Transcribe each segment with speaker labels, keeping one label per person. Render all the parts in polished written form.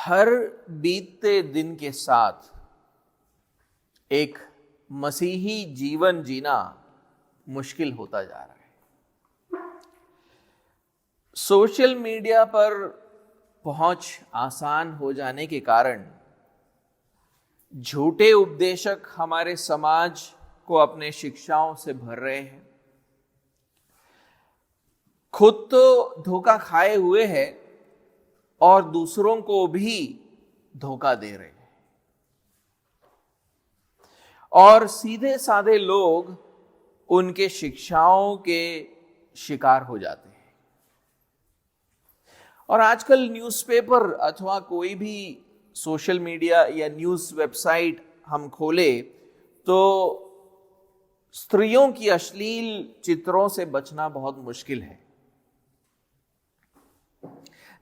Speaker 1: हर बीतते दिन के साथ एक मसीही जीवन जीना मुश्किल होता जा रहा है। सोशल मीडिया पर पहुंच आसान हो जाने के कारण झूठे उपदेशक हमारे समाज को अपने शिक्षाओं से भर रहे हैं। खुद तो धोखा खाए हुए हैं और दूसरों को भी धोखा दे रहे हैं, और सीधे साधे लोग उनके शिक्षाओं के शिकार हो जाते हैं। और आजकल न्यूज़पेपर अथवा कोई भी सोशल मीडिया या न्यूज़ वेबसाइट हम खोले तो स्त्रियों की अश्लील चित्रों से बचना बहुत मुश्किल है।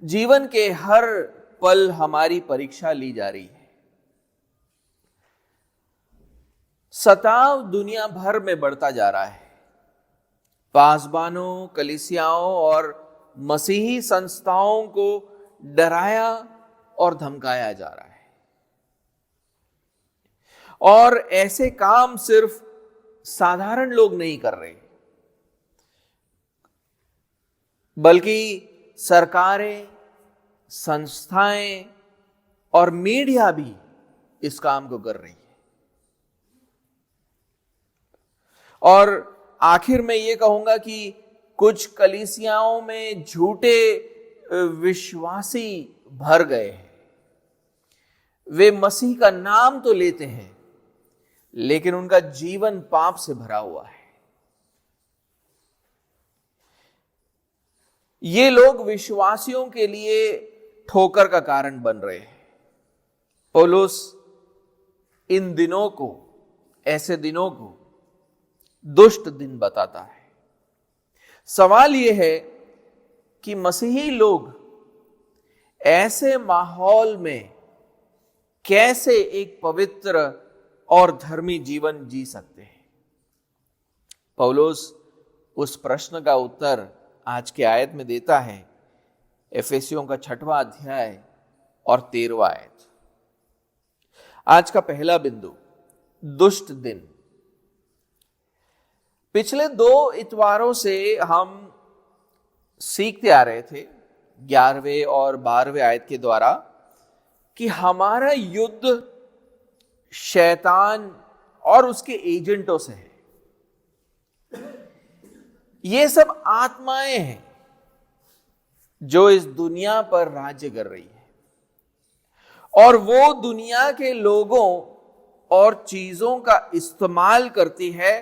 Speaker 1: जीवन के हर पल हमारी परीक्षा ली जा रही है। सताव दुनिया भर में बढ़ता जा रहा है। पासबानों, कलीसियाओं और मसीही संस्थाओं को डराया और धमकाया जा रहा है। और ऐसे काम सिर्फ साधारण लोग नहीं कर रहे, बल्कि सरकारें, संस्थाएं और मीडिया भी इस काम को कर रही है। और आखिर में यह कहूंगा कि कुछ कलीसियाओं में झूठे विश्वासी भर गए हैं। वे मसीह का नाम तो लेते हैं, लेकिन उनका जीवन पाप से भरा हुआ है। ये लोग विश्वासियों के लिए ठोकर का कारण बन रहे हैं। पौलुस इन दिनों को, ऐसे दिनों को दुष्ट दिन बताता है। सवाल यह है कि मसीही लोग ऐसे माहौल में कैसे एक पवित्र और धर्मी जीवन जी सकते हैं। पौलुस उस प्रश्न का उत्तर आज के आयत में देता है। एफेसियों का 6वां अध्याय और 13वां आयत। आज का पहला बिंदु, दुष्ट दिन। पिछले 2 इतवारों से हम सीखते आ रहे थे 11वें और 12वें आयत के द्वारा कि हमारा युद्ध शैतान और उसके एजेंटों से है। ये सब आत्माएं हैं जो इस दुनिया पर राज्य कर रही है, और वो दुनिया के लोगों और चीजों का इस्तेमाल करती है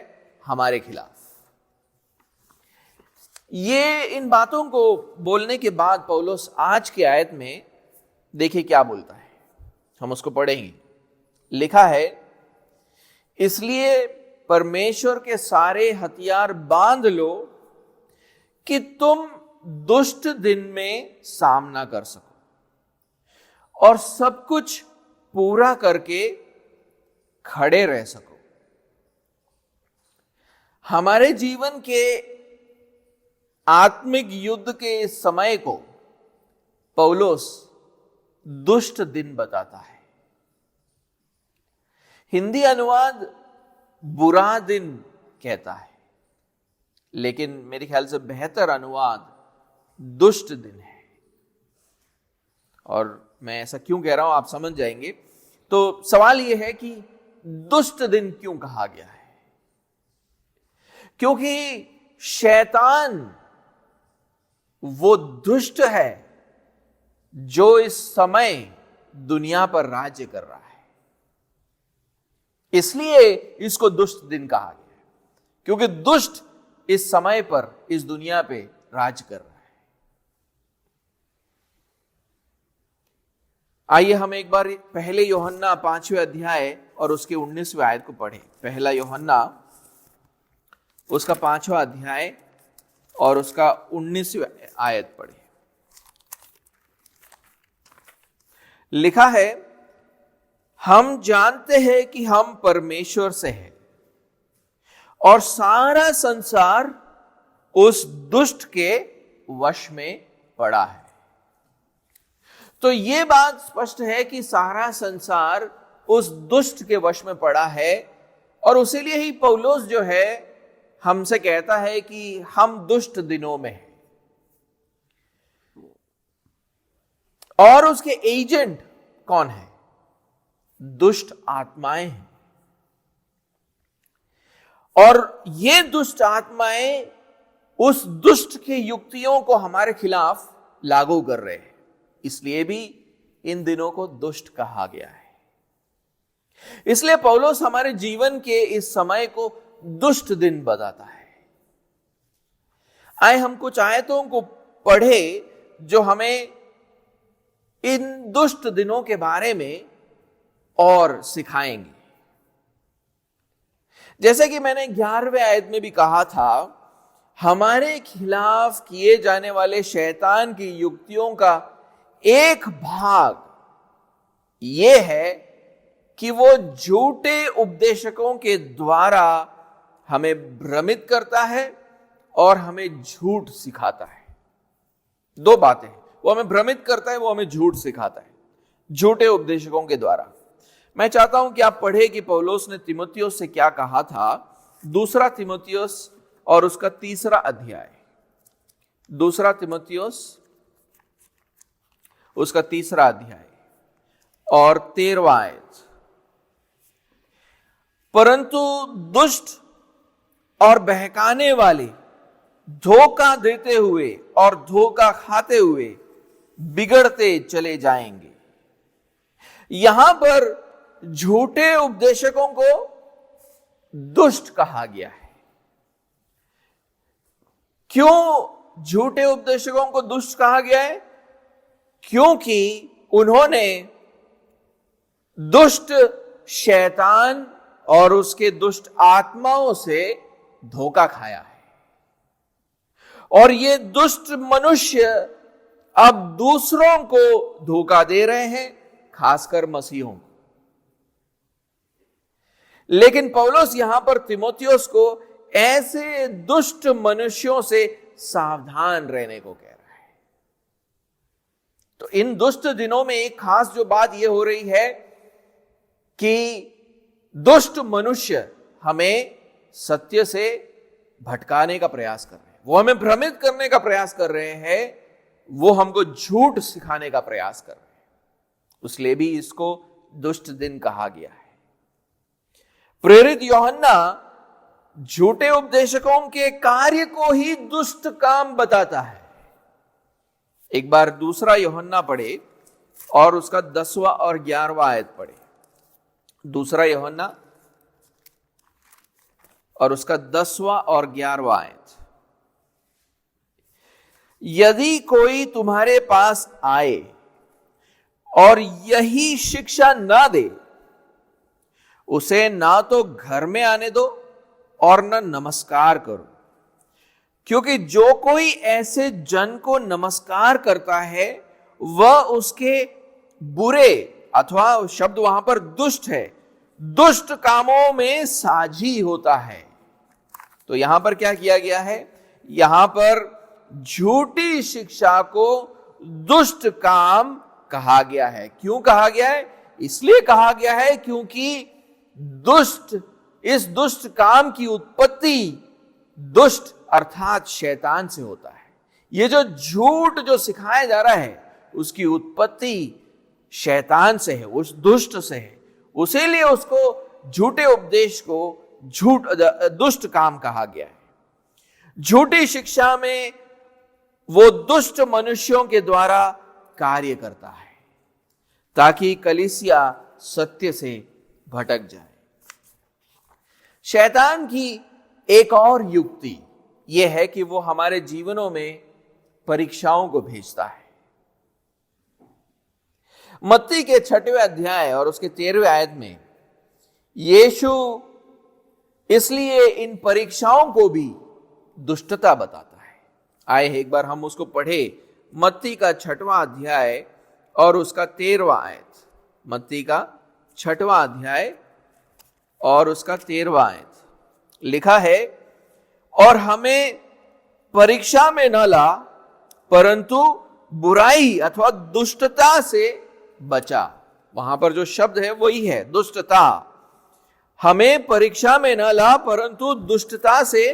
Speaker 1: हमारे खिलाफ। ये इन बातों को बोलने के बाद पौलुस आज की आयत में देखिए क्या बोलता है। हम उसको पढ़ेंगे। लिखा है, इसलिए परमेश्वर के सारे हथियार बांध लो कि तुम दुष्ट दिन में सामना कर सको और सब कुछ पूरा करके खड़े रह सको। हमारे जीवन के आत्मिक युद्ध के समय को पौलुस दुष्ट दिन बताता है। हिंदी अनुवाद बुरा दिन कहता है, लेकिन मेरे ख्याल से बेहतर अनुवाद दुष्ट दिन है। और मैं ऐसा क्यों कह रहा हूं आप समझ जाएंगे। तो सवाल यह है कि दुष्ट दिन क्यों कहा गया है? क्योंकि शैतान वो दुष्ट है जो इस समय दुनिया पर राज्य कर रहा है। इसलिए इसको दुष्ट दिन कहा गया, क्योंकि दुष्ट इस समय पर इस दुनिया पे राज कर रहा है। आइए हम एक बार पहले यूहन्ना 5वें अध्याय और उसके 19वें आयत को पढ़ें। पहला यूहन्ना उसका 5वां अध्याय और उसका 19वें आयत पढ़ें। लिखा है, हम जानते हैं कि हम परमेश्वर से हैं और सारा संसार उस दुष्ट के वश में पड़ा है। तो ये बात स्पष्ट है कि सारा संसार उस दुष्ट के वश में पड़ा है, और उसीलिए ही पौलुस जो है हमसे कहता है कि हम दुष्ट दिनों में हैं, और उसके एजेंट कौन है? दुष्ट आत्माएं हैं। और ये दुष्ट आत्माएं उस दुष्ट की युक्तियों को हमारे खिलाफ लागू कर रहे हैं, इसलिए भी इन दिनों को दुष्ट कहा गया है। इसलिए पौलुस हमारे जीवन के इस समय को दुष्ट दिन बताता है। आए हम कुछ आयतों को पढ़े जो हमें इन दुष्ट दिनों के बारे में और सिखाएंगे। जैसे कि मैंने 11वें आयत में भी कहा था, हमारे खिलाफ किए जाने वाले शैतान की युक्तियों का एक भाग यह है कि वो झूठे उपदेशकों के द्वारा हमें भ्रमित करता है और हमें झूठ सिखाता है। दो बातें, वो हमें भ्रमित करता है, वो हमें झूठ सिखाता है, झूठे उपदेशकों के द्वारा। मैं चाहता हूं कि आप पढ़े कि पौलुस ने तीमुथियुस से क्या कहा था। 2 तीमुथियुस और उसका 3 अध्याय, 2 तीमुथियुस उसका 3 अध्याय और 13वां आयत। परंतु दुष्ट और बहकाने वाले धोखा देते हुए और धोखा खाते हुए बिगड़ते चले जाएंगे। यहां पर झूठे उपदेशकों को दुष्ट कहा गया है। क्यों झूठे उपदेशकों को दुष्ट कहा गया है? क्योंकि उन्होंने दुष्ट शैतान और उसके दुष्ट आत्माओं से धोखा खाया है, और ये दुष्ट मनुष्य अब दूसरों को धोखा दे रहे हैं, खासकर मसीहों को। लेकिन पौलुस यहां पर तीमुथियुस को ऐसे दुष्ट मनुष्यों से सावधान रहने को कह रहा है। तो इन दुष्ट दिनों में एक खास जो बात यह हो रही है कि दुष्ट मनुष्य हमें सत्य से भटकाने का प्रयास कर रहे हैं, वो हमें भ्रमित करने का प्रयास कर रहे हैं, वो हमको झूठ सिखाने का प्रयास कर रहे हैं। इसलिए भी इसको दुष्ट दिन कहा गया है। प्रेरित यूहन्ना झूठे उपदेशकों के कार्य को ही दुष्ट काम बताता है। एक बार 2 यूहन्ना पढ़े और उसका 10वां और 11वां आयत पढ़े। 2 यूहन्ना और उसका 10वां और 11वां आयत। यदि कोई तुम्हारे पास आए और यही शिक्षा ना दे, उसे ना तो घर में आने दो और न नमस्कार करो, क्योंकि जो कोई ऐसे जन को नमस्कार करता है वह उसके बुरे, अथवा शब्द वहां पर दुष्ट है, दुष्ट कामों में साझी होता है। तो यहां पर क्या किया गया है? यहां पर झूठी शिक्षा को दुष्ट काम कहा गया है। क्यों कहा गया है? इसलिए कहा गया है क्योंकि दुष्ट, इस दुष्ट काम की उत्पत्ति दुष्ट अर्थात शैतान से होता है। ये जो झूठ जो सिखाया जा रहा है उसकी उत्पत्ति शैतान से है, उस दुष्ट से है। उसीलिए उसको झूठे उपदेश को दुष्ट काम कहा गया है। झूठी शिक्षा में वो दुष्ट मनुष्यों के द्वारा कार्य करता है ताकि कलीसिया सत्य से भटक जाए। शैतान की एक और युक्ति यह है कि वो हमारे जीवनों में परीक्षाओं को भेजता है। मत्ती के 6वें अध्याय और उसके 13वें आयत में यीशु इसलिए इन परीक्षाओं को भी दुष्टता बताता है। आए एक बार हम उसको पढ़े। मत्ती का 6वां अध्याय और उसका 13वां आयत। मत्ती का 6वां अध्याय और उसका 13वां आयत लिखा है, और हमें परीक्षा में न ला, परंतु बुराई अथवा दुष्टता से बचा। वहां पर जो शब्द है वही है दुष्टता। हमें परीक्षा में न ला परंतु दुष्टता से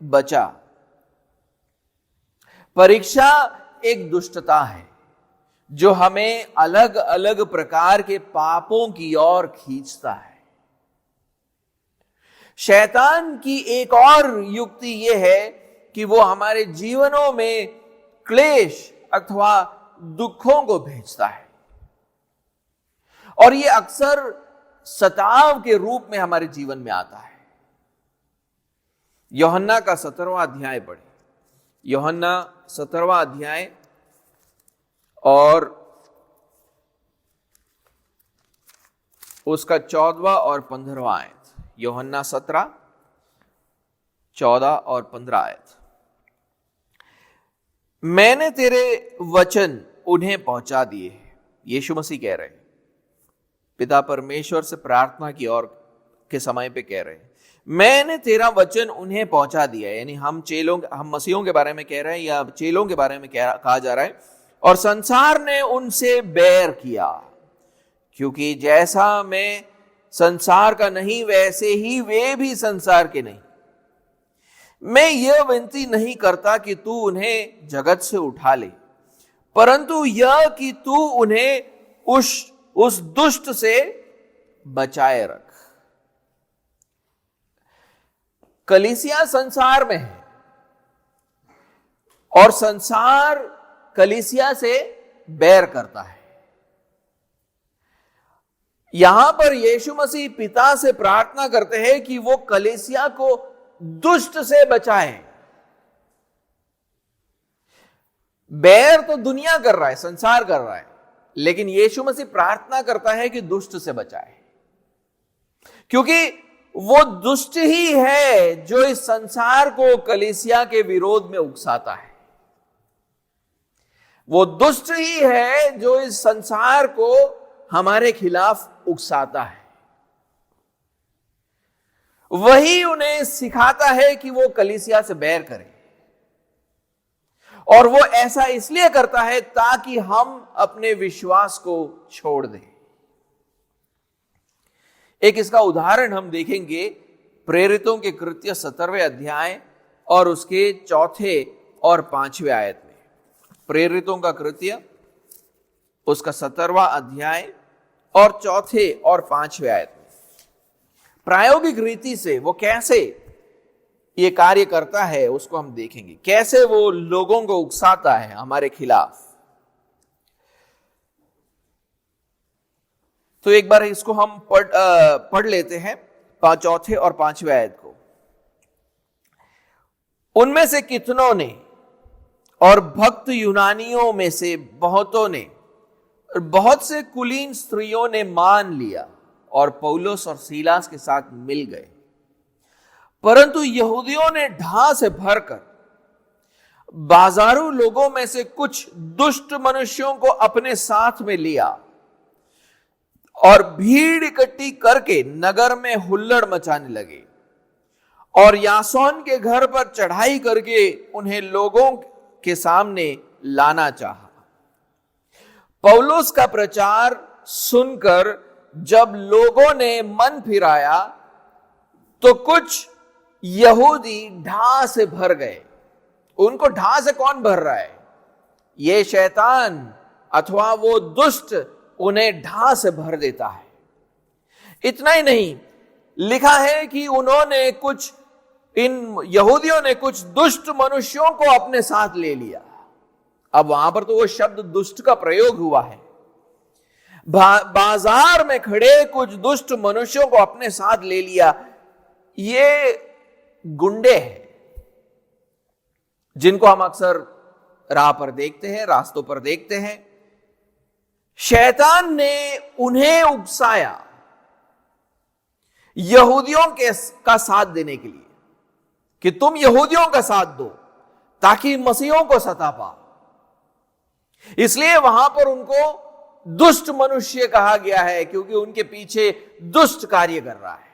Speaker 1: बचा। परीक्षा एक दुष्टता है जो हमें अलग अलग प्रकार के पापों की ओर खींचता है। शैतान की एक और युक्ति यह है कि वो हमारे जीवनों में क्लेश अथवा दुखों को भेजता है, और ये अक्सर सताव के रूप में हमारे जीवन में आता है। यूहन्ना का 17वां अध्याय पढ़े। यूहन्ना 17वां अध्याय और उसका 14वां और 15वां आयत। यूहन्ना 17, 14 और 15 आयत। मैंने तेरे वचन उन्हें पहुंचा दिए हैं। यीशु मसीह कह रहे हैं, पिता परमेश्वर से प्रार्थना की ओर के समय पे कह रहे हैं, मैंने तेरा वचन उन्हें पहुंचा दिया। यानी हम मसीहों के बारे में कह रहे हैं या चेलों के बारे में कहा जा रहा है। और संसार ने उनसे बैर किया, क्योंकि जैसा मैं संसार का नहीं वैसे ही वे भी संसार के नहीं। मैं यह विनती नहीं करता कि तू उन्हें जगत से उठा ले, परंतु यह कि तू उन्हें उस दुष्ट से बचाए रख। कलीसिया संसार में है और संसार कलीसिया से बैर करता है। यहां पर यीशु मसीह पिता से प्रार्थना करते हैं कि वो कलीसिया को दुष्ट से बचाए। बैर तो दुनिया कर रहा है, संसार कर रहा है, लेकिन यीशु मसीह प्रार्थना करता है कि दुष्ट से बचाए, क्योंकि वो दुष्ट ही है जो इस संसार को कलीसिया के विरोध में उकसाता है। वो दुष्ट ही है जो इस संसार को हमारे खिलाफ उकसाता है। वही उन्हें सिखाता है कि वो कलीसिया से बैर करें, और वो ऐसा इसलिए करता है ताकि हम अपने विश्वास को छोड़ दें। एक इसका उदाहरण हम देखेंगे प्रेरितों के कृत्य 17वें अध्याय और उसके 4 और 5वें आयत में। प्रेरितों का कृत्य उसका 17वां अध्याय और 4 और 5वें आयत में प्रायोगिक रीति से वो कैसे ये कार्य करता है उसको हम देखेंगे, कैसे वो लोगों को उकसाता है हमारे खिलाफ। तो एक बार इसको हम पढ़ लेते हैं 4 और 5वें आयत को। उनमें से कितनों ने और भक्त यूनानियों में से बहुतों ने और बहुत से कुलीन स्त्रियों ने मान लिया और पौलुस और सीलास के साथ मिल गए, परंतु यहूदियों ने ढा से भरकर बाजारू लोगों में से कुछ दुष्ट मनुष्यों को अपने साथ में लिया और भीड़ इकट्ठी करके नगर में हुल्लड़ मचाने लगे और यासोन के घर पर चढ़ाई करके उन्हें लोगों के सामने लाना चाहा। पौलुस का प्रचार सुनकर जब लोगों ने मन फिराया तो कुछ यहूदी ढा से भर गए। उनको ढा से कौन भर रहा है? ये शैतान अथवा वो दुष्ट उन्हें ढा से भर देता है। इतना ही नहीं, लिखा है कि इन यहूदियों ने कुछ दुष्ट मनुष्यों को अपने साथ ले लिया। अब वहां पर तो वो शब्द दुष्ट का प्रयोग हुआ है। बाजार में खड़े कुछ दुष्ट मनुष्यों को अपने साथ ले लिया। ये गुंडे हैं जिनको हम अक्सर राह पर देखते हैं, रास्तों पर देखते हैं। शैतान ने उन्हें उकसाया यहूदियों का साथ देने के लिए कि तुम यहूदियों का साथ दो ताकि मसीहों को सता पाओ। इसलिए वहां पर उनको दुष्ट मनुष्य कहा गया है, क्योंकि उनके पीछे दुष्ट कार्य कर रहा है।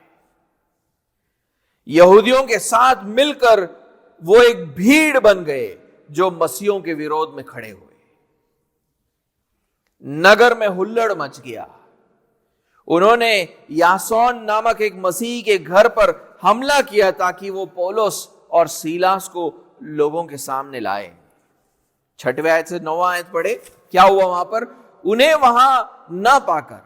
Speaker 1: यहूदियों के साथ मिलकर वो एक भीड़ बन गए जो मसीहों के विरोध में खड़े हुए। नगर में हुल्लड़ मच गया। उन्होंने यासोन नामक एक मसीह के घर पर हमला किया ताकि वो पौलुस और सीलास को लोगों के सामने लाए। 6वें आयत से 9वां आयत पढ़े, क्या हुआ वहां पर? उन्हें वहां न पाकर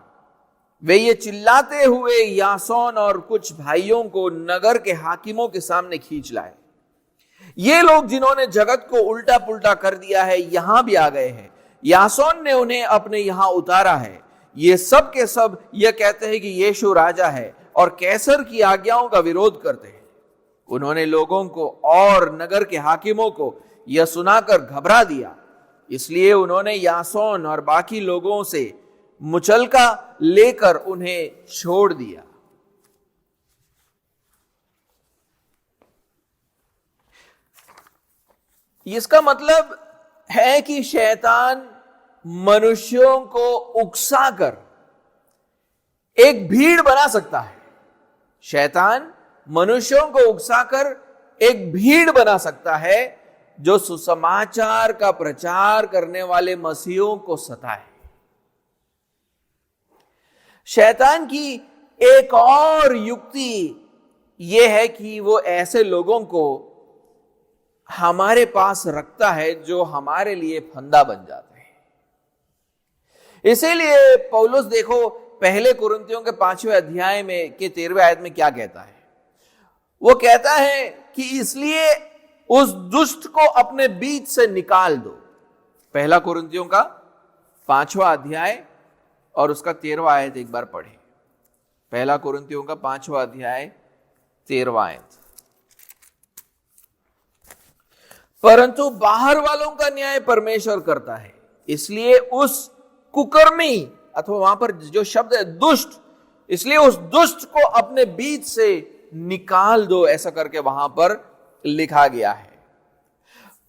Speaker 1: वे ये चिल्लाते हुए यासोन और कुछ भाइयों को नगर के हाकिमों के सामने खींच लाए। ये लोग जिन्होंने जगत को उल्टा पुल्टा कर दिया है यहां भी आ गए हैं। यासोन ने उन्हें अपने यहां उतारा है। ये सब के सब यह कहते हैं कि यीशु राजा है और कैसर की आज्ञाओं का विरोध करते हैं। उन्होंने लोगों को और नगर के हाकिमों को यह सुनाकर घबरा दिया, इसलिए उन्होंने यासोन और बाकी लोगों से मुचलका लेकर उन्हें छोड़ दिया। इसका मतलब है कि शैतान मनुष्यों को उकसाकर एक भीड़ बना सकता है। शैतान मनुष्यों को उकसाकर एक भीड़ बना सकता है जो सुसमाचार का प्रचार करने वाले मसीहों को सताए। शैतान की एक और युक्ति यह है कि वो ऐसे लोगों को हमारे पास रखता है जो हमारे लिए फंदा बन जाते हैं। इसीलिए पौलुस देखो पहले कुरिन्थियों के 5वें अध्याय में के 13वें आयत में क्या कहता है? वो कहता है कि इसलिए उस दुष्ट को अपने बीच से निकाल दो। पहला कुरिन्थियों का 5वां अध्याय और उसका 13वां आयत एक बार पढ़े। पहला कुरिन्थियों का 5वां अध्याय 13वां आयत। परंतु बाहर वालों का न्याय परमेश्वर करता है, इसलिए उस कुकर्मी, अथवा वहां पर जो शब्द है दुष्ट, इसलिए उस दुष्ट को अपने बीच से निकाल दो, ऐसा करके वहां पर लिखा गया है।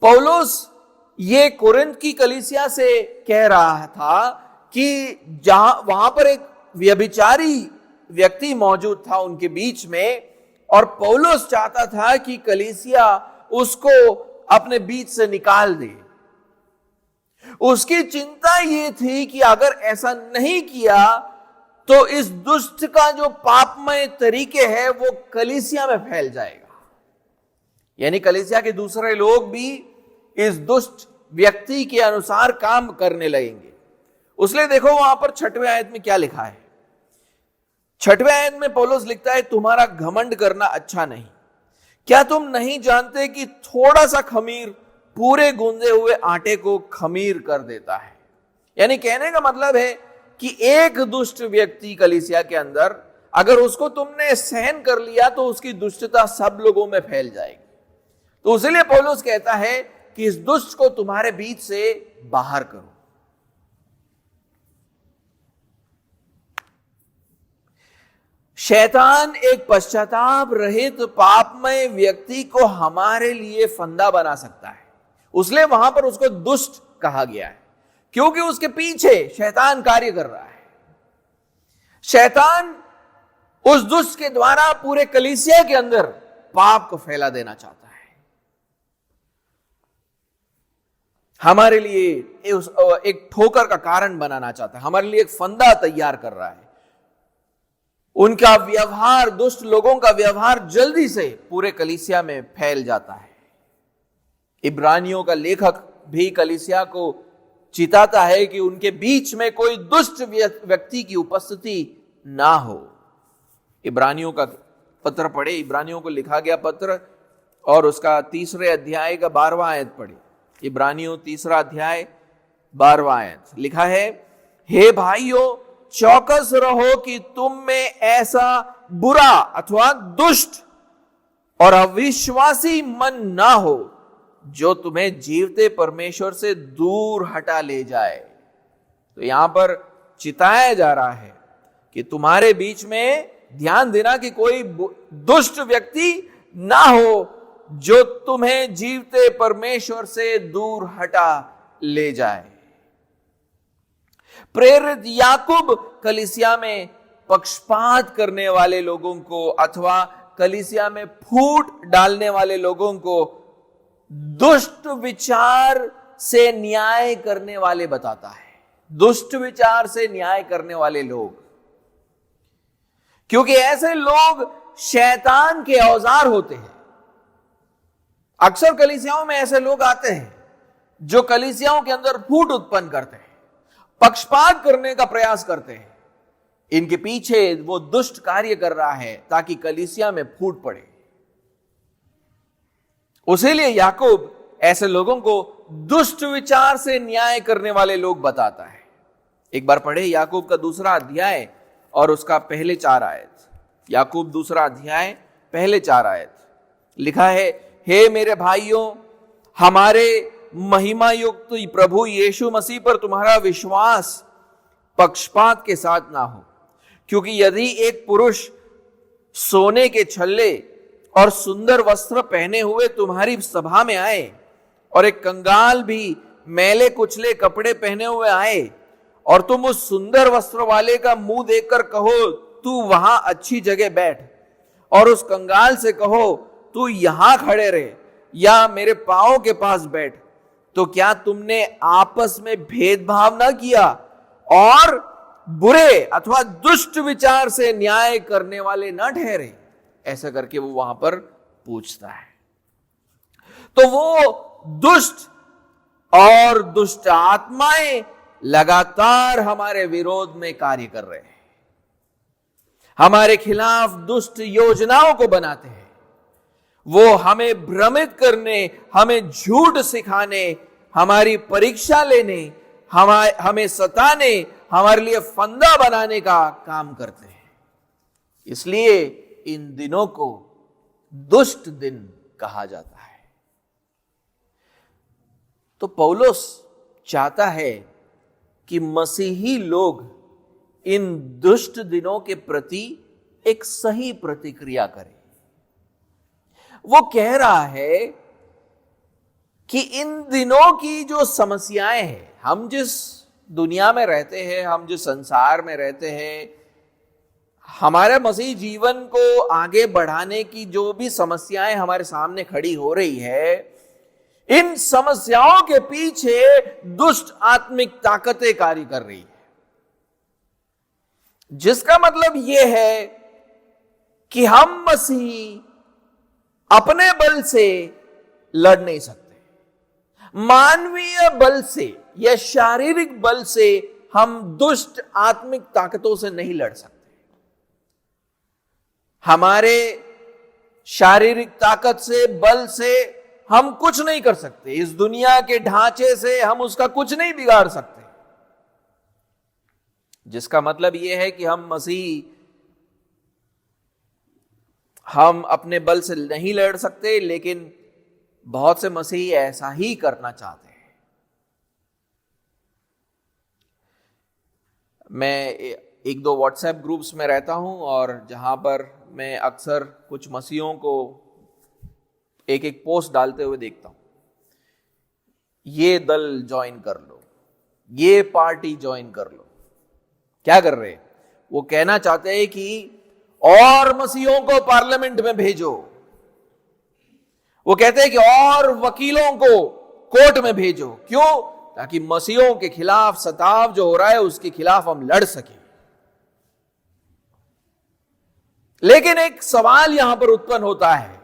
Speaker 1: पौलुस ये कुरिन्थ की कलीसिया से कह रहा था कि जहां वहां पर एक व्यभिचारी व्यक्ति मौजूद था उनके बीच में, और पौलुस चाहता था कि कलीसिया उसको अपने बीच से निकाल दे। उसकी चिंता यह थी कि अगर ऐसा नहीं किया तो इस दुष्ट का जो पापमय तरीके है वो कलीसिया में फैल जाएगा, यानी कलीसिया के दूसरे लोग भी इस दुष्ट व्यक्ति के अनुसार काम करने लगेंगे। उसलिए देखो वहां पर 6वें आयत में क्या लिखा है। 6वें आयत में पौलुस लिखता है, तुम्हारा घमंड करना अच्छा नहीं। क्या तुम नहीं जानते कि थोड़ा सा खमीर पूरे गूंदे हुए आटे को खमीर कर देता है? यानी कहने का मतलब है कि एक दुष्ट व्यक्ति कलीसिया के अंदर, अगर उसको तुमने सहन कर लिया तो उसकी दुष्टता सब लोगों में फैल जाएगी। तो इसलिए पौलुस कहता है कि इस दुष्ट को तुम्हारे बीच से बाहर करो। शैतान एक पश्चाताप रहित पापमय व्यक्ति को हमारे लिए फंदा बना सकता है, उसलिए वहां पर उसको दुष्ट कहा गया है, क्योंकि उसके पीछे शैतान कार्य कर रहा है। शैतान उस दुष्ट के द्वारा पूरे कलीसिया के अंदर पाप को फैला देना चाहता है। हमारे लिए एक ठोकर का कारण बनाना चाहता है, हमारे लिए एक फंदा तैयार कर रहा है। उनका व्यवहार, दुष्ट लोगों का व्यवहार जल्दी से पूरे कलीसिया में फैल जाता है। इब्रानियों का लेखक भी कलीसिया को चिताता है कि उनके बीच में कोई दुष्ट व्यक्ति की उपस्थिति ना हो। इब्रानियों का पत्र पढ़े, इब्रानियों को लिखा गया पत्र और उसका 3 अध्याय का 12वां आयत पढ़े। इब्रानियों 3 अध्याय 12वां आयत लिखा है, हे भाइयों चौकस रहो कि तुम में ऐसा बुरा अथवा दुष्ट और अविश्वासी मन ना हो जो तुम्हें जीवते परमेश्वर से दूर हटा ले जाए। तो यहां पर चिताया जा रहा है कि तुम्हारे बीच में ध्यान देना कि कोई दुष्ट व्यक्ति ना हो जो तुम्हें जीवते परमेश्वर से दूर हटा ले जाए। प्रेरित याकूब कलीसिया में पक्षपात करने वाले लोगों को अथवा कलीसिया में फूट डालने वाले लोगों को दुष्ट विचार से न्याय करने वाले बताता है। दुष्ट विचार से न्याय करने वाले लोग, क्योंकि ऐसे लोग शैतान के औजार होते हैं। अक्सर कलीसियाओं में ऐसे लोग आते हैं जो कलीसियाओं के अंदर फूट उत्पन्न करते हैं, पक्षपात करने का प्रयास करते हैं। इनके पीछे वो दुष्ट कार्य कर रहा है ताकि कलीसिया में फूट पड़े। उसीलिए याकूब ऐसे लोगों को दुष्ट विचार से न्याय करने वाले लोग बताता है। एक बार पढ़े याकूब का 2 अध्याय और उसका पहले 4 आयत। याकूब 2 अध्याय पहले 4 आयत। लिखा है, हे मेरे भाइयों, हमारे महिमा युक्त प्रभु यीशु मसीह पर तुम्हारा विश्वास पक्षपात के साथ ना हो, क्योंकि यदि एक पुरुष सोने के छल्ले और सुंदर वस्त्र पहने हुए तुम्हारी सभा में आए और एक कंगाल भी मैले कुचले कपड़े पहने हुए आए और तुम उस सुंदर वस्त्र वाले का मुंह देखकर कहो तू वहां अच्छी जगह बैठ, और उस कंगाल से कहो तू यहां खड़े रहे या मेरे पांव के पास बैठ, तो क्या तुमने आपस में भेदभाव ना किया और बुरे अथवा दुष्ट विचार से न्याय करने वाले ना ठहरे? ऐसा करके वो वहां पर पूछता है। तो वो दुष्ट और दुष्ट आत्माएं लगातार हमारे विरोध में कार्य कर रहे हैं, हमारे खिलाफ दुष्ट योजनाओं को बनाते हैं। वो हमें भ्रमित करने, हमें झूठ सिखाने, हमारी परीक्षा लेने, हमें सताने, हमारे लिए फंदा बनाने का काम करते हैं। इसलिए इन दिनों को दुष्ट दिन कहा जाता है। तो पौलुस चाहता है कि मसीही लोग इन दुष्ट दिनों के प्रति एक सही प्रतिक्रिया करें। वो कह रहा है कि इन दिनों की जो समस्याएं हैं, हम जिस दुनिया में रहते हैं, हम जिस संसार में रहते हैं, हमारे मसीह जीवन को आगे बढ़ाने की जो भी समस्याएं हमारे सामने खड़ी हो रही है, इन समस्याओं के पीछे दुष्ट आत्मिक ताकतें कार्य कर रही है। जिसका मतलब यह है कि हम मसीह अपने बल से लड़ नहीं सकते, मानवीय बल से या शारीरिक बल से हम दुष्ट आत्मिक ताकतों से नहीं लड़ सकते। हमारे शारीरिक ताकत से, बल से हम कुछ नहीं कर सकते। इस दुनिया के ढांचे से हम उसका कुछ नहीं बिगाड़ सकते। जिसका मतलब यह है कि हम अपने बल से नहीं लड़ सकते, लेकिन बहुत से मसीही ऐसा ही करना चाहते हैं। मैं 1-2 व्हाट्सएप ग्रुप्स में रहता हूं और जहां पर मैं अक्सर कुछ मसीहियों को एक पोस्ट डालते हुए देखता हूं, ये दल ज्वाइन कर लो, ये पार्टी ज्वाइन कर लो। क्या कर रहे हैं? वो कहना चाहते हैं कि और मसीहियों को पार्लियामेंट में भेजो। वो कहते हैं कि और वकीलों को कोर्ट में भेजो। क्यों? ताकि मसीहियों के खिलाफ सताव जो हो रहा है उसके खिलाफ हम लड़ सकें। लेकिन एक सवाल यहां पर उत्पन्न होता है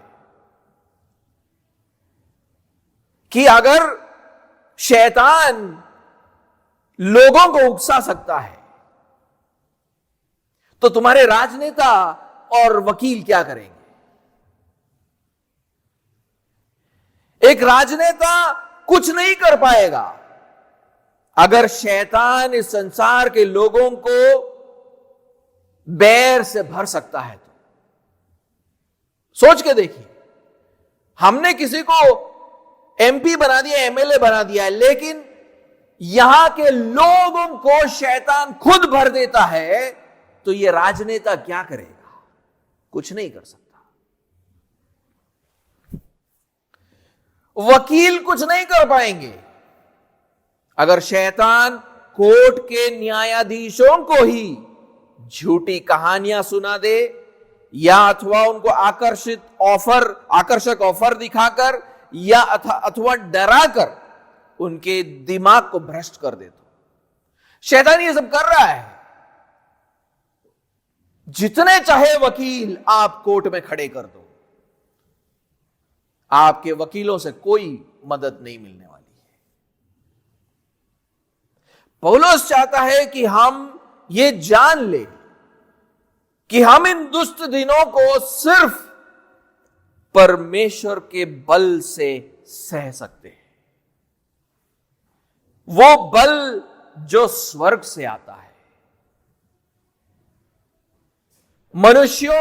Speaker 1: कि अगर शैतान लोगों को उकसा सकता है तो तुम्हारे राजनेता और वकील क्या करेंगे? एक राजनेता कुछ नहीं कर पाएगा अगर शैतान इस संसार के लोगों को बैर से भर सकता है तो। सोच के देखिए, हमने किसी को एमपी बना दिया, एमएलए बना दिया है, लेकिन यहां के लोगों को शैतान खुद भर देता है, तो यह राजनेता क्या करेगा? कुछ नहीं कर सकता। वकील कुछ नहीं कर पाएंगे अगर शैतान कोर्ट के न्यायाधीशों को ही झूठी कहानियां सुना दे या अथवा उनको आकर्षक ऑफर दिखाकर या अथवा डराकर उनके दिमाग को भ्रष्ट कर दे। शैतान ये सब कर रहा है। जितने चाहे वकील आप कोर्ट में खड़े कर दो, आपके वकीलों से कोई मदद नहीं मिलने वाली है। पौलुस चाहता है कि हम ये जान ले कि हम इन दुष्ट दिनों को सिर्फ परमेश्वर के बल से सह सकते हैं। वो बल जो स्वर्ग से आता है। मनुष्यों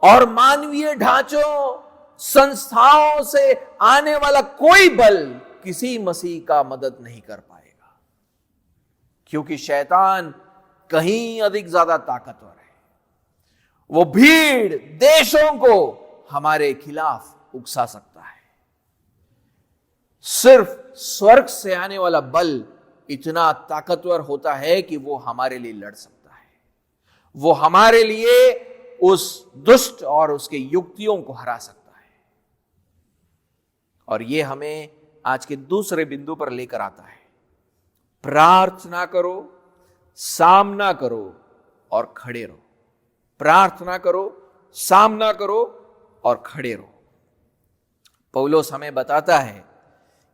Speaker 1: और मानवीय ढांचों, संस्थाओं से आने वाला कोई बल किसी मसीह का मदद नहीं कर पाएगा, क्योंकि शैतान कहीं अधिक ज्यादा ताकतवर है। वो भीड़ देशों को हमारे खिलाफ उकसा सकता है। सिर्फ स्वर्ग से आने वाला बल इतना ताकतवर होता है कि वो हमारे लिए लड़ सकता है। वो हमारे लिए उस दुष्ट और उसके युक्तियों को हरा सकता है। और ये हमें आज के दूसरे बिंदु पर लेकर आता है। प्रार्थना करो, सामना करो और खड़े रहो। प्रार्थना करो, सामना करो और खड़े रहो। पौलुस हमें बताता है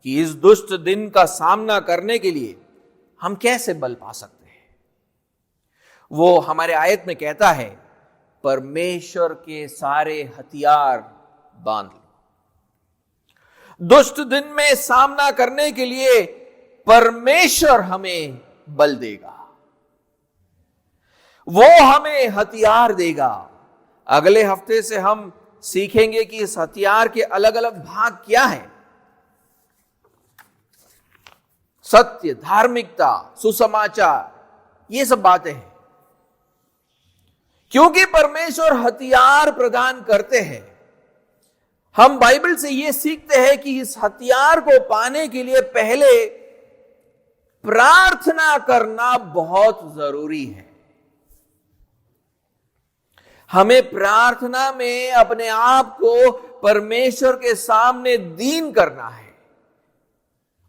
Speaker 1: कि इस दुष्ट दिन का सामना करने के लिए हम कैसे बल पा सकते हैं। वो हमारे आयत में कहता है, परमेश्वर के सारे हथियार बांध लो। दुष्ट दिन में सामना करने के लिए परमेश्वर हमें बल देगा। वो हमें हथियार देगा। अगले हफ्ते से हम सीखेंगे कि इस हथियार के अलग अलग भाग क्या हैं। सत्य, धार्मिकता, सुसमाचार, ये सब बातें हैं। क्योंकि परमेश्वर हथियार प्रदान करते हैं, हम बाइबल से यह सीखते हैं कि इस हथियार को पाने के लिए पहले प्रार्थना करना बहुत जरूरी है। हमें प्रार्थना में अपने आप को परमेश्वर के सामने दीन करना है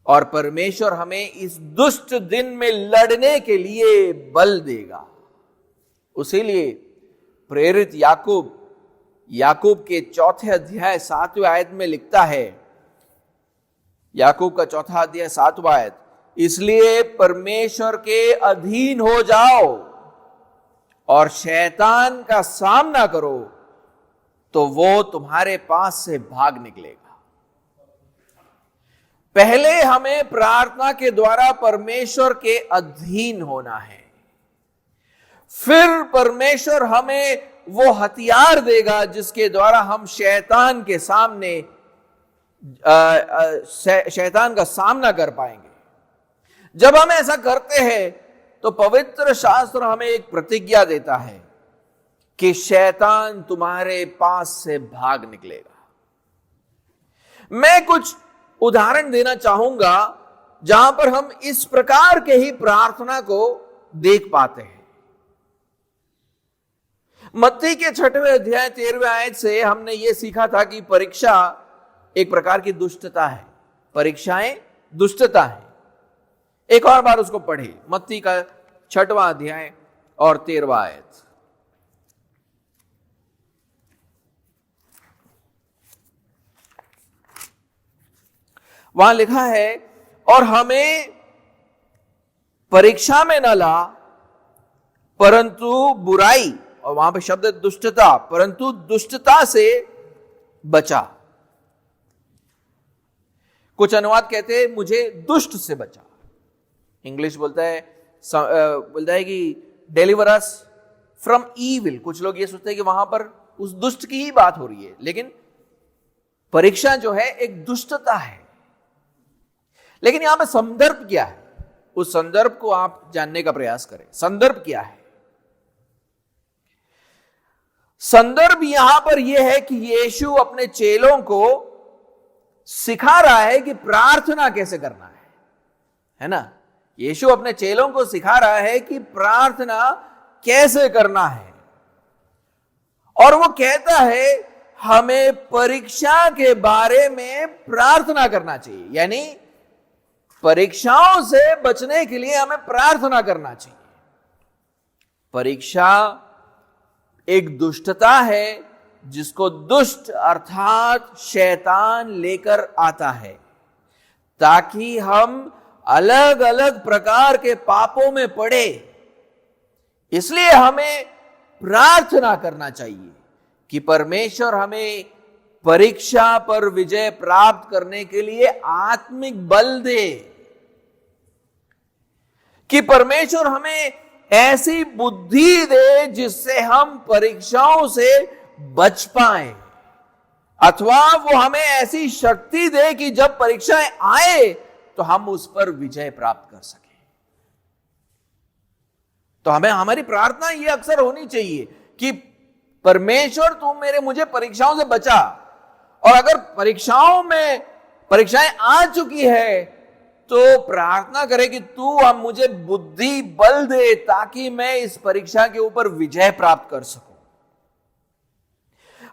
Speaker 1: और परमेश्वर हमें इस दुष्ट दिन में लड़ने के लिए बल देगा। उसीलिए प्रेरित याकूब के 4 अध्याय 7वें आयत में लिखता है, याकूब का 4 अध्याय 7वां आयत, इसलिए परमेश्वर के अधीन हो जाओ और शैतान का सामना करो तो वो तुम्हारे पास से भाग निकलेगा। पहले हमें प्रार्थना के द्वारा परमेश्वर के अधीन होना है, फिर परमेश्वर हमें वो हथियार देगा जिसके द्वारा हम शैतान के सामने शैतान का सामना कर पाएंगे। जब हम ऐसा करते हैं तो पवित्र शास्त्र हमें एक प्रतिज्ञा देता है कि शैतान तुम्हारे पास से भाग निकलेगा। मैं कुछ उदाहरण देना चाहूंगा जहां पर हम इस प्रकार के ही प्रार्थना को देख पाते हैं। मत्ती के 6वें अध्याय 13वें आयत से हमने यह सीखा था कि परीक्षा एक प्रकार की दुष्टता है। परीक्षाएं दुष्टता है। एक और बार उसको पढ़े, मत्ती का 6वां अध्याय और 13वां आयत। वहां लिखा है, और हमें परीक्षा में न ला परंतु बुराई, और वहां पे शब्द दुष्टता, परंतु दुष्टता से बचा। कुछ अनुवाद कहते हैं मुझे दुष्ट से बचा। इंग्लिश बोलता है कि डिलीवर अस फ्रॉम ईविल। कुछ लोग ये सोचते हैं कि वहां पर उस दुष्ट की ही बात हो रही है, लेकिन परीक्षा जो है एक दुष्टता है। लेकिन यहां पर संदर्भ क्या है, उस संदर्भ को आप जानने का प्रयास करें। संदर्भ क्या है? संदर्भ यहां पर यह है कि यीशु अपने चेलों को सिखा रहा है कि प्रार्थना कैसे करना है ना। यीशु अपने चेलों को सिखा रहा है कि प्रार्थना कैसे करना है, और वो कहता है हमें परीक्षा के बारे में प्रार्थना करना चाहिए। यानी परीक्षाओं से बचने के लिए हमें प्रार्थना करना चाहिए। परीक्षा एक दुष्टता है जिसको दुष्ट अर्थात शैतान लेकर आता है, ताकि हम अलग अलग प्रकार के पापों में पड़े। इसलिए हमें प्रार्थना करना चाहिए कि परमेश्वर हमें परीक्षा पर विजय प्राप्त करने के लिए आत्मिक बल दे, कि परमेश्वर हमें ऐसी बुद्धि दे जिससे हम परीक्षाओं से बच पाए, अथवा वो हमें ऐसी शक्ति दे कि जब परीक्षाएं आए तो हम उस पर विजय प्राप्त कर सकें। तो हमें हमारी प्रार्थना ये अक्सर होनी चाहिए कि परमेश्वर तुम मुझे परीक्षाओं से बचा, और अगर परीक्षाएं आ चुकी है तो प्रार्थना करें कि तू अब मुझे बुद्धि बल दे ताकि मैं इस परीक्षा के ऊपर विजय प्राप्त कर सकूं।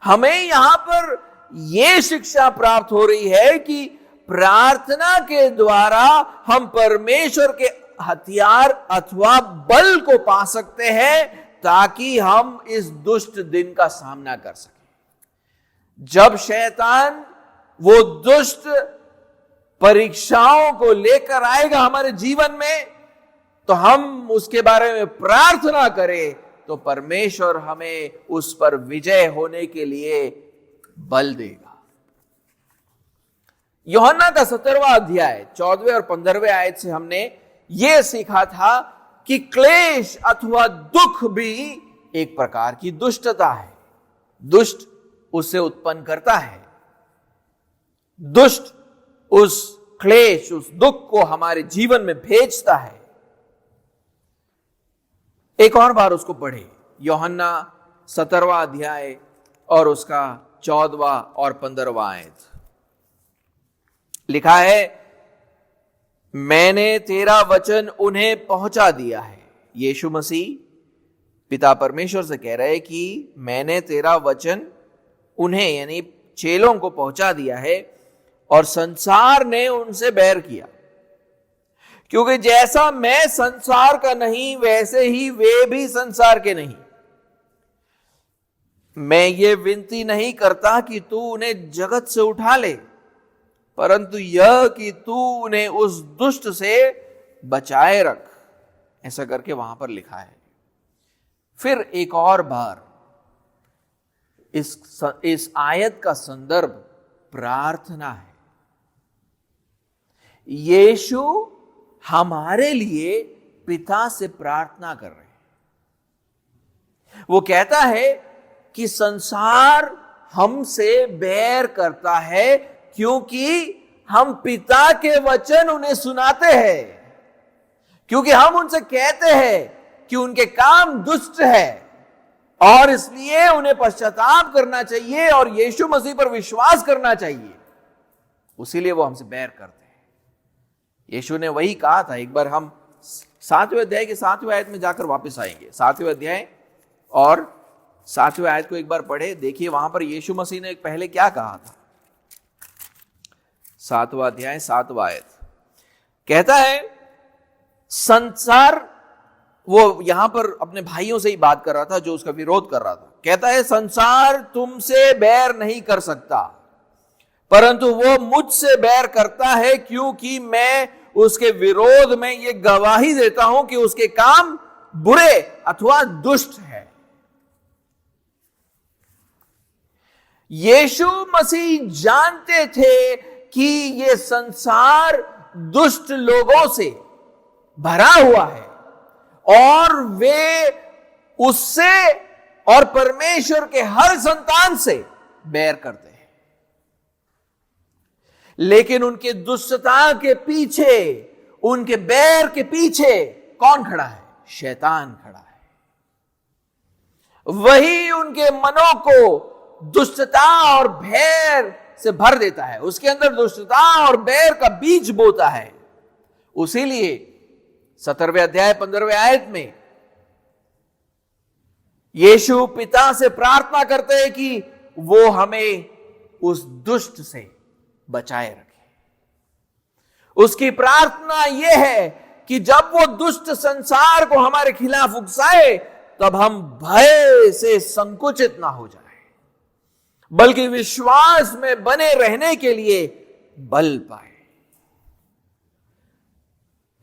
Speaker 1: हमें यहां पर यह शिक्षा प्राप्त हो रही है कि प्रार्थना के द्वारा हम परमेश्वर के हथियार अथवा बल को पा सकते हैं, ताकि हम इस दुष्ट दिन का सामना कर सकें। जब शैतान वो दुष्ट परीक्षाओं को लेकर आएगा हमारे जीवन में, तो हम उसके बारे में प्रार्थना करें तो परमेश्वर हमें उस पर विजय होने के लिए बल देगा। यूहन्ना का 17वां अध्याय 14वें और 15वें आयत से हमने यह सीखा था कि क्लेश अथवा दुख भी एक प्रकार की दुष्टता है। दुष्ट उसे उत्पन्न करता है, दुष्ट उस क्लेश उस दुख को हमारे जीवन में भेजता है। एक और बार उसको पढ़े, यूहन्ना 17वां अध्याय और उसका 14वां और 15वां आयत। लिखा है, मैंने तेरा वचन उन्हें पहुंचा दिया है। यीशु मसीह पिता परमेश्वर से कह रहे हैं कि मैंने तेरा वचन उन्हें यानी चेलों को पहुंचा दिया है, और संसार ने उनसे बैर किया, क्योंकि जैसा मैं संसार का नहीं वैसे ही वे भी संसार के नहीं। मैं ये विनती नहीं करता कि तू उन्हें जगत से उठा ले, परंतु यह कि तू उन्हें उस दुष्ट से बचाए रख। ऐसा करके वहां पर लिखा है। फिर एक और बार इस आयत का संदर्भ प्रार्थना है। यीशु हमारे लिए पिता से प्रार्थना कर रहे हैं। वो कहता है कि संसार हमसे बैर करता है क्योंकि हम पिता के वचन उन्हें सुनाते हैं, क्योंकि हम उनसे कहते हैं कि उनके काम दुष्ट है और इसलिए उन्हें पश्चाताप करना चाहिए और यीशु मसीह पर विश्वास करना चाहिए। उसीलिए वो हमसे बैर करते हैं। यीशु ने वही कहा था। एक बार हम 7वें अध्याय के 7वें आयत में जाकर वापस आएंगे। 7वें अध्याय और 7वें आयत को एक बार पढ़े, देखिए वहां पर यीशु मसीह ने पहले क्या कहा था। 7वां अध्याय 7वां आयत कहता है, संसार, वो यहां पर अपने भाइयों से ही बात कर रहा था जो उसका विरोध कर रहा था। कहता है, संसार तुमसे बैर नहीं कर सकता, परंतु वो मुझसे बैर करता है, क्योंकि मैं उसके विरोध में ये गवाही देता हूं कि उसके काम बुरे अथवा दुष्ट है। यीशु मसीह जानते थे कि ये संसार दुष्ट लोगों से भरा हुआ है और वे उससे और परमेश्वर के हर संतान से बैर करते हैं। लेकिन उनके दुष्टता के पीछे, उनके बैर के पीछे कौन खड़ा है? शैतान खड़ा है। वही उनके मनों को दुष्टता और बैर से भर देता है, उसके अंदर दुष्टता और बैर का बीज बोता है। उसीलिए 17वें अध्याय 15वें आयत में यीशु पिता से प्रार्थना करते हैं कि वो हमें उस दुष्ट से बचाए रखे। उसकी प्रार्थना यह है कि जब वो दुष्ट संसार को हमारे खिलाफ उकसाए तब हम भय से संकुचित ना हो जाए, बल्कि विश्वास में बने रहने के लिए बल पाए।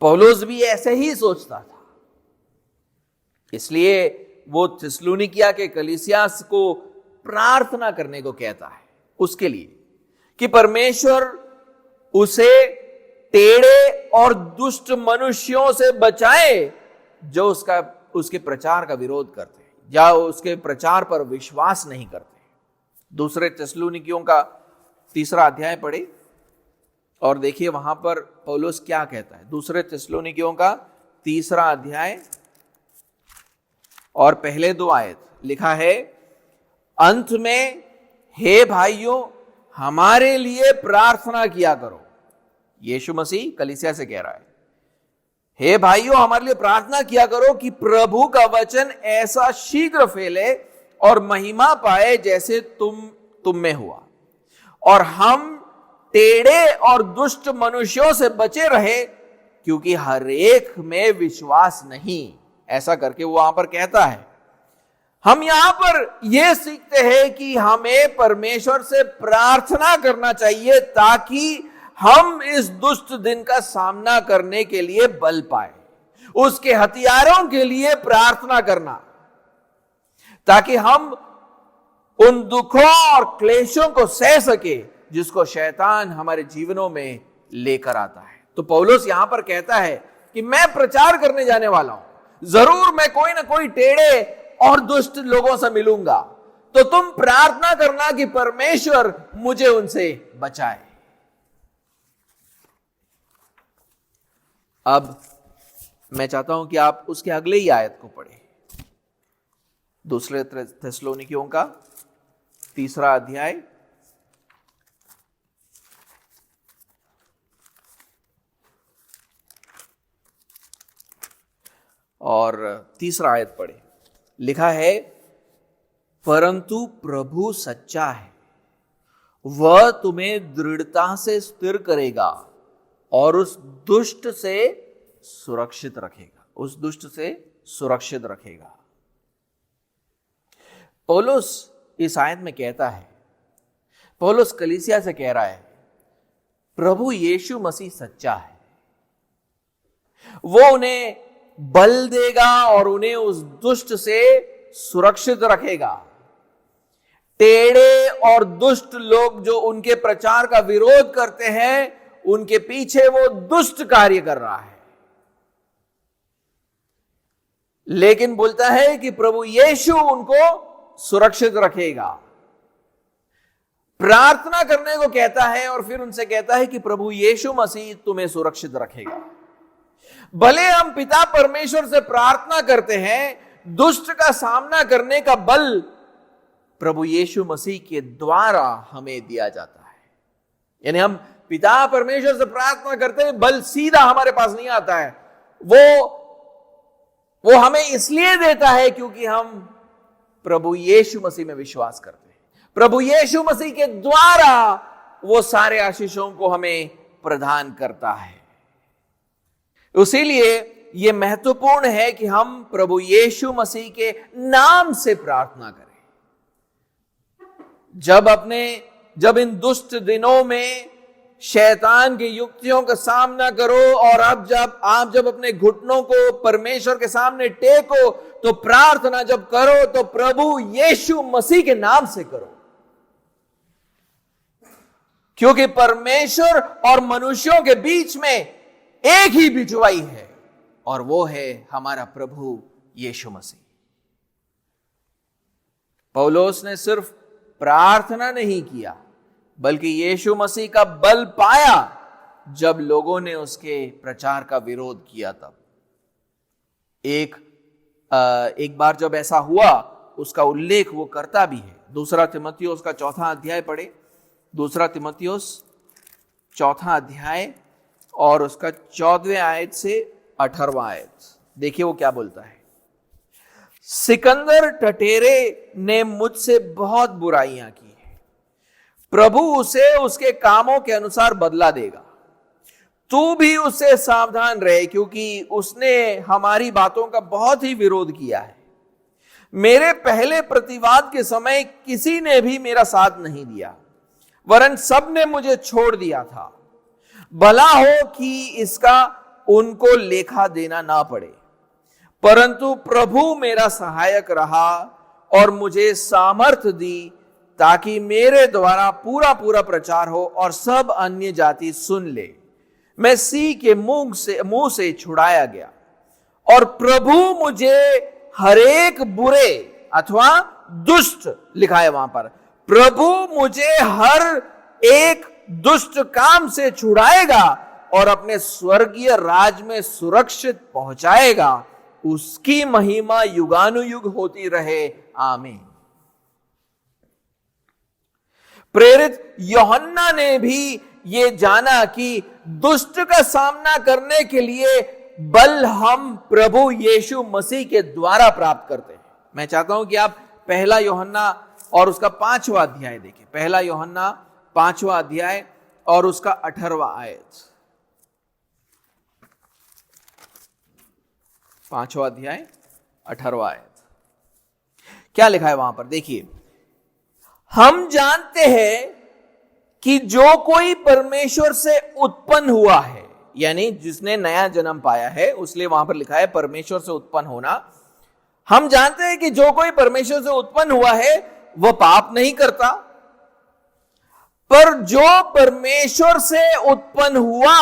Speaker 1: पौलुस भी ऐसे ही सोचता था, इसलिए वो थिस्सलुनीकिया के कलीसिया को प्रार्थना करने को कहता है उसके लिए कि परमेश्वर उसे टेढ़े और दुष्ट मनुष्यों से बचाए जो उसके प्रचार का विरोध करते हैं या उसके प्रचार पर विश्वास नहीं करते। दूसरे थिस्सलुनीकियों का 3 अध्याय पढ़े और देखिए वहां पर पौलुस क्या कहता है। दूसरे थिस्सलुनीकियों का 3 अध्याय और पहले 2 आयत लिखा है, अंत में हे भाइयों हमारे लिए प्रार्थना किया करो। यीशु मसीह कलीसिया से कह रहा है, हे भाइयों हमारे लिए प्रार्थना किया करो कि प्रभु का वचन ऐसा शीघ्र फैले और महिमा पाए जैसे तुम में हुआ, और हम टेढ़े और दुष्ट मनुष्यों से बचे रहे, क्योंकि हर एक में विश्वास नहीं। ऐसा करके वो वहां पर कहता है। हम यहां पर यह सीखते हैं कि हमें परमेश्वर से प्रार्थना करना चाहिए ताकि हम इस दुष्ट दिन का सामना करने के लिए बल पाए, उसके हथियारों के लिए प्रार्थना करना, ताकि हम उन दुखों और क्लेशों को सह सके जिसको शैतान हमारे जीवनों में लेकर आता है। तो पौलुस यहां पर कहता है कि मैं प्रचार करने जाने वाला हूं, जरूर मैं कोई ना कोई टेढ़े और दुष्ट लोगों से मिलूंगा, तो तुम प्रार्थना करना कि परमेश्वर मुझे उनसे बचाए। अब मैं चाहता हूं कि आप उसके अगले ही आयत को पढ़ें। दूसरे थिस्सलुनीकियों का 3 अध्याय और 3 आयत पढ़े। लिखा है, परंतु प्रभु सच्चा है, वह तुम्हें दृढ़ता से स्थिर करेगा और उस दुष्ट से सुरक्षित रखेगा, उस दुष्ट से सुरक्षित रखेगा। पौलुस इस आयत में कहता है, पौलुस कलीसिया से कह रहा है, प्रभु यीशु मसीह सच्चा है, वो उन्हें बल देगा और उन्हें उस दुष्ट से सुरक्षित रखेगा। टेढ़े और दुष्ट लोग जो उनके प्रचार का विरोध करते हैं, उनके पीछे वो दुष्ट कार्य कर रहा है, लेकिन बोलता है कि प्रभु यीशु उनको सुरक्षित रखेगा। प्रार्थना करने को कहता है और फिर उनसे कहता है कि प्रभु यीशु मसीह तुम्हें सुरक्षित रखेगा। भले हम पिता परमेश्वर से प्रार्थना करते हैं, दुष्ट का सामना करने का बल प्रभु यीशु मसीह के द्वारा हमें दिया जाता है। यानी हम पिता परमेश्वर से प्रार्थना करते हैं, बल सीधा हमारे पास नहीं आता है, वो हमें इसलिए देता है क्योंकि हम प्रभु यीशु मसीह में विश्वास करते हैं। प्रभु यीशु मसीह के द्वारा वो सारे आशीषों को हमें प्रदान करता है। इसीलिए यह महत्वपूर्ण है कि हम प्रभु यीशु मसीह के नाम से प्रार्थना करें। जब इन दुष्ट दिनों में शैतान की युक्तियों का सामना करो और अब जब अपने घुटनों को परमेश्वर के सामने टेको, तो प्रार्थना जब करो तो प्रभु यीशु मसीह के नाम से करो, क्योंकि परमेश्वर और मनुष्यों के बीच में एक ही बिचवाई है और वो है हमारा प्रभु यीशु मसीह। पौलुस ने सिर्फ प्रार्थना नहीं किया, बल्कि यीशु मसीह का बल पाया जब लोगों ने उसके प्रचार का विरोध किया। तब एक बार जब ऐसा हुआ, उसका उल्लेख वो करता भी है। 2 तीमुथियुस का 4 अध्याय पढ़े। 2 तीमुथियुस 4 अध्याय और उसका 14वें आयत से 18वां आयत देखिए वो क्या बोलता है। सिकंदर टटेरे ने मुझसे बहुत बुराइयां की है, प्रभु उसे उसके कामों के अनुसार बदला देगा। तू भी उससे सावधान रहे, क्योंकि उसने हमारी बातों का बहुत ही विरोध किया है। मेरे पहले प्रतिवाद के समय किसी ने भी मेरा साथ नहीं दिया, वरन सब ने मुझे छोड़ दिया था। भला हो कि इसका उनको लेखा देना ना पड़े, परंतु प्रभु मेरा सहायक रहा और मुझे सामर्थ्य दी, ताकि मेरे द्वारा पूरा पूरा प्रचार हो और सब अन्य जाति सुन ले। मैं सी के मुंह से छुड़ाया गया, और प्रभु मुझे हरेक बुरे अथवा दुष्ट लिखा है वहां पर, प्रभु मुझे हर एक दुष्ट काम से छुड़ाएगा और अपने स्वर्गीय राज में सुरक्षित पहुंचाएगा। उसकी महिमा युगानुयुग होती रहे, आमीन। प्रेरित यूहन्ना ने भी ये जाना कि दुष्ट का सामना करने के लिए बल हम प्रभु यीशु मसीह के द्वारा प्राप्त करते हैं। मैं चाहता हूं कि आप पहला यूहन्ना और उसका 5वां अध्याय देखें। पहला यूहन्ना 5वां अध्याय और उसका 18वां आयत। 5वां अध्याय 18वां आयत क्या लिखा है वहां पर, देखिए। हम जानते हैं कि जो कोई परमेश्वर से उत्पन्न हुआ है, यानी जिसने नया जन्म पाया है, उसलिए वहां पर लिखा है परमेश्वर से उत्पन्न होना। हम जानते हैं कि जो कोई परमेश्वर से उत्पन्न हुआ है वह पाप नहीं करता, पर जो परमेश्वर से उत्पन्न हुआ,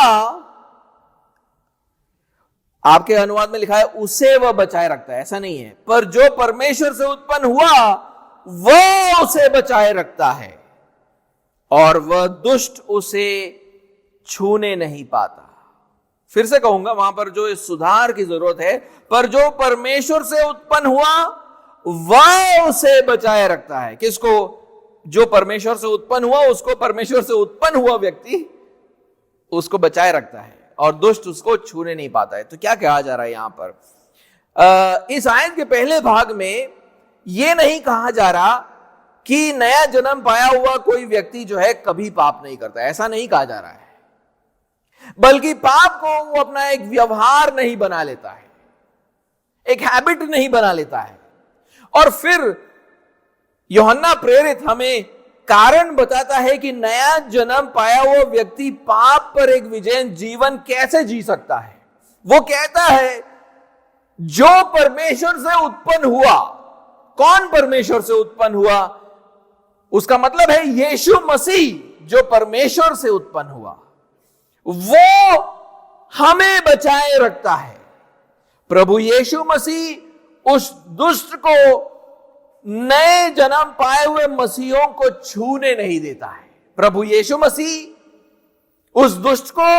Speaker 1: आपके अनुवाद में लिखा है उसे वह बचाए रखता है, ऐसा नहीं है, पर जो परमेश्वर से उत्पन्न हुआ वह उसे बचाए रखता है, और वह दुष्ट उसे छूने नहीं पाता। फिर से कहूंगा, वहां पर जो इस सुधार की जरूरत है, पर जो परमेश्वर से उत्पन्न हुआ वह उसे बचाए रखता है। किसको? जो परमेश्वर से उत्पन्न हुआ, उसको परमेश्वर से उत्पन्न हुआ व्यक्ति उसको बचाए रखता है, और दुष्ट उसको छूने नहीं पाता है। तो क्या कहा जा रहा है यहां पर? इस आयत के पहले भाग में यह नहीं कहा जा रहा कि नया जन्म पाया हुआ कोई व्यक्ति जो है कभी पाप नहीं करता, ऐसा नहीं कहा जा रहा है, बल्कि पाप को वो अपना एक व्यवहार नहीं बना लेता है, एक हैबिट नहीं बना लेता है। और फिर यूहन्ना प्रेरित हमें कारण बताता है कि नया जन्म पाया हुआ व्यक्ति पाप पर एक विजयी जीवन कैसे जी सकता है। वो कहता है जो परमेश्वर से उत्पन्न हुआ। कौन परमेश्वर से उत्पन्न हुआ? उसका मतलब है यीशु मसीह जो परमेश्वर से उत्पन्न हुआ, वो हमें बचाए रखता है। प्रभु यीशु मसीह उस दुष्ट को नए जन्म पाए हुए मसीहों को छूने नहीं देता है। प्रभु यीशु मसीह उस दुष्ट को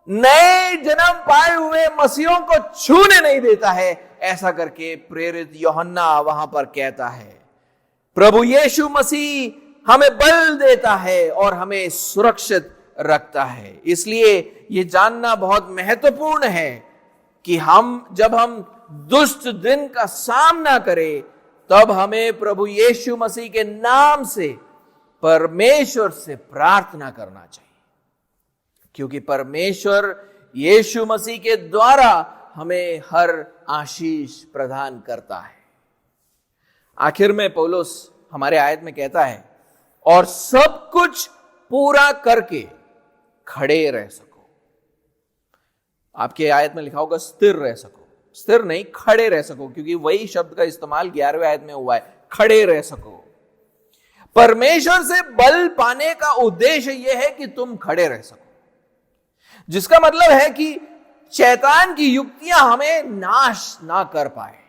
Speaker 1: नए जन्म पाए हुए मसीहों को छूने नहीं देता है। ऐसा करके प्रेरित यूहन्ना वहां पर कहता है। प्रभु यीशु मसीह हमें बल देता है और हमें सुरक्षित रखता है। इसलिए यह जानना बहुत महत्वपूर्ण है कि जब हम दुष्ट दिन का सामना करें, तब हमें प्रभु यीशु मसीह के नाम से परमेश्वर से प्रार्थना करना चाहिए, क्योंकि परमेश्वर यीशु मसीह के द्वारा हमें हर आशीष प्रदान करता है। आखिर में पौलुस हमारे आयत में कहता है, और सब कुछ पूरा करके खड़े रह सको। आपके आयत में लिखा होगा स्थिर रह सको, स्थिर नहीं, खड़े रह सको, क्योंकि वही शब्द का इस्तेमाल 11वें आयत में हुआ है, खड़े रह सको। परमेश्वर से बल पाने का उद्देश्य यह है कि तुम खड़े रह सको, जिसका मतलब है कि शैतान की युक्तियां हमें नाश ना कर पाए,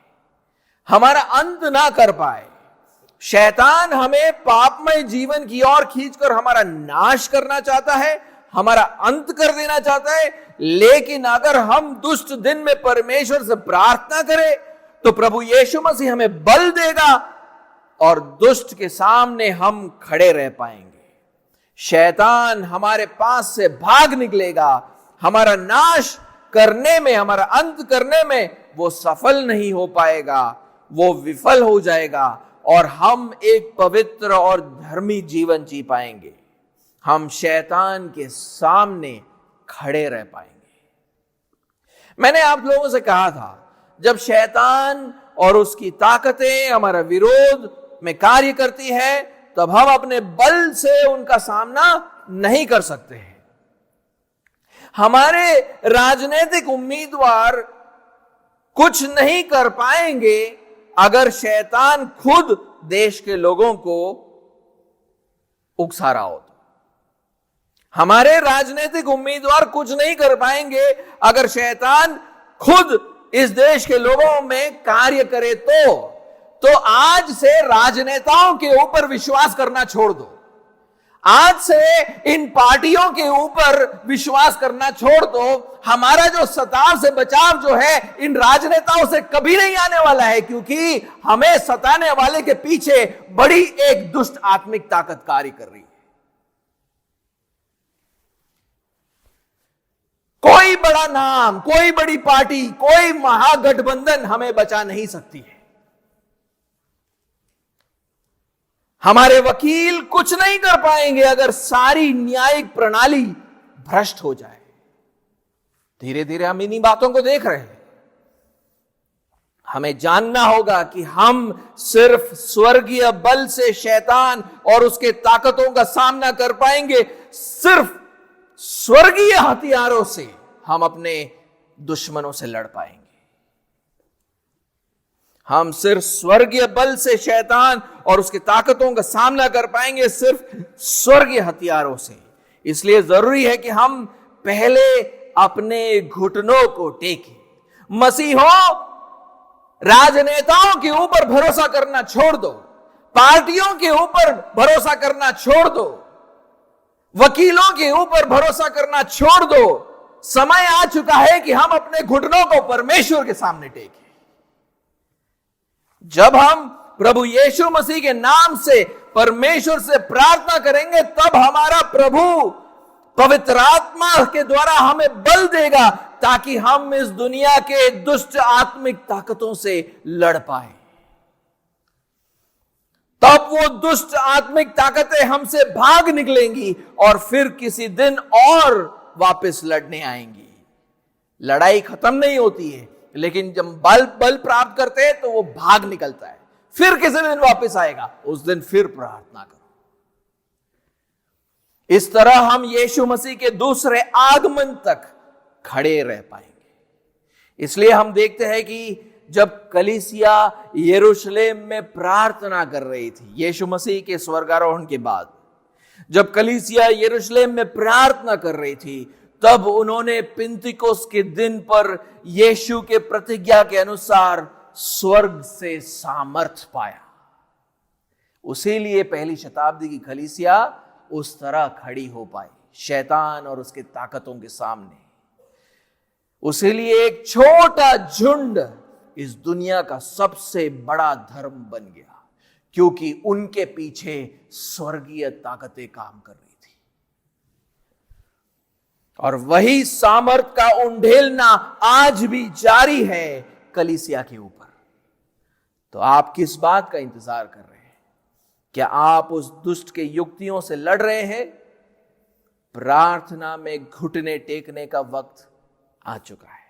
Speaker 1: हमारा अंत ना कर पाए। शैतान हमें पापमय जीवन की ओर खींचकर हमारा नाश करना चाहता है, हमारा अंत कर देना चाहता है। लेकिन अगर हम दुष्ट दिन में परमेश्वर से प्रार्थना करें, तो प्रभु यीशु मसीह हमें बल देगा और दुष्ट के सामने हम खड़े रह पाएंगे। शैतान हमारे पास से भाग निकलेगा, हमारा नाश करने में, हमारा अंत करने में वो सफल नहीं हो पाएगा, वो विफल हो जाएगा, और हम एक पवित्र और धर्मी जीवन जी पाएंगे। हम शैतान के सामने खड़े रह पाएंगे। मैंने आप लोगों से कहा था, जब शैतान और उसकी ताकतें हमारा विरोध में कार्य करती है, तब हम अपने बल से उनका सामना नहीं कर सकते हैं। हमारे राजनीतिक उम्मीदवार कुछ नहीं कर पाएंगे अगर शैतान खुद देश के लोगों को उकसा रहा हो। हमारे राजनीतिक उम्मीदवार कुछ नहीं कर पाएंगे अगर शैतान खुद इस देश के लोगों में कार्य करे। तो आज से राजनेताओं के ऊपर विश्वास करना छोड़ दो। आज से इन पार्टियों के ऊपर विश्वास करना छोड़ दो। हमारा जो सताव से बचाव जो है इन राजनेताओं से कभी नहीं आने वाला है, क्योंकि हमें सताने वाले के पीछे बड़ी एक दुष्ट आत्मिक ताकत कार्य कर रही है। कोई बड़ा नाम, कोई बड़ी पार्टी, कोई महागठबंधन हमें बचा नहीं सकती है। हमारे वकील कुछ नहीं कर पाएंगे अगर सारी न्यायिक प्रणाली भ्रष्ट हो जाए। धीरे धीरे हम इन्हीं बातों को देख रहे हैं। हमें जानना होगा कि हम सिर्फ स्वर्गीय बल से शैतान और उसके ताकतों का सामना कर पाएंगे। सिर्फ स्वर्गीय हथियारों से हम अपने दुश्मनों से लड़ पाएंगे। हम सिर्फ स्वर्गीय बल से शैतान और उसकी ताकतों का सामना कर पाएंगे, सिर्फ स्वर्गीय हथियारों से। इसलिए जरूरी है कि हम पहले अपने घुटनों को टेकें। मसीहों, राजनेताओं के ऊपर भरोसा करना छोड़ दो, पार्टियों के ऊपर भरोसा करना छोड़ दो, वकीलों के ऊपर भरोसा करना छोड़ दो। समय आ चुका है कि हम अपने घुटनों को परमेश्वर के सामने टेकें। जब हम प्रभु यीशु मसीह के नाम से परमेश्वर से प्रार्थना करेंगे, तब हमारा प्रभु पवित्र आत्मा के द्वारा हमें बल देगा ताकि हम इस दुनिया के दुष्ट आत्मिक ताकतों से लड़ पाए। तब वो दुष्ट आत्मिक ताकतें हमसे भाग निकलेंगी और फिर किसी दिन और वापस लड़ने आएंगी। लड़ाई खत्म नहीं होती है, लेकिन जब बल प्राप्त करते हैं तो वो भाग निकलता है। फिर किसी दिन वापस आएगा, उस दिन फिर प्रार्थना करो। इस तरह हम यीशु मसीह के दूसरे आगमन तक खड़े रह पाएंगे। इसलिए हम देखते हैं कि जब कलीसिया यरूशलेम में प्रार्थना कर रही थी, यीशु मसीह के स्वर्गारोहण के बाद जब कलीसिया यरूशलेम में प्रार्थना कर रही थी, तब उन्होंने पिंतीकोस्त के दिन पर यीशु के प्रतिज्ञा के अनुसार स्वर्ग से सामर्थ पाया। उसी लिए पहली शताब्दी की कलीसिया उस तरह खड़ी हो पाई शैतान और उसके ताकतों के सामने। उसी लिए एक छोटा झुंड इस दुनिया का सबसे बड़ा धर्म बन गया, क्योंकि उनके पीछे स्वर्गीय ताकतें काम कर रही थी। और वही सामर्थ का उंडेलना आज भी जारी है कलीसिया के ऊपर। तो आप किस बात का इंतजार कर रहे हैं? क्या आप उस दुष्ट के युक्तियों से लड़ रहे हैं? प्रार्थना में घुटने टेकने का वक्त आ चुका है।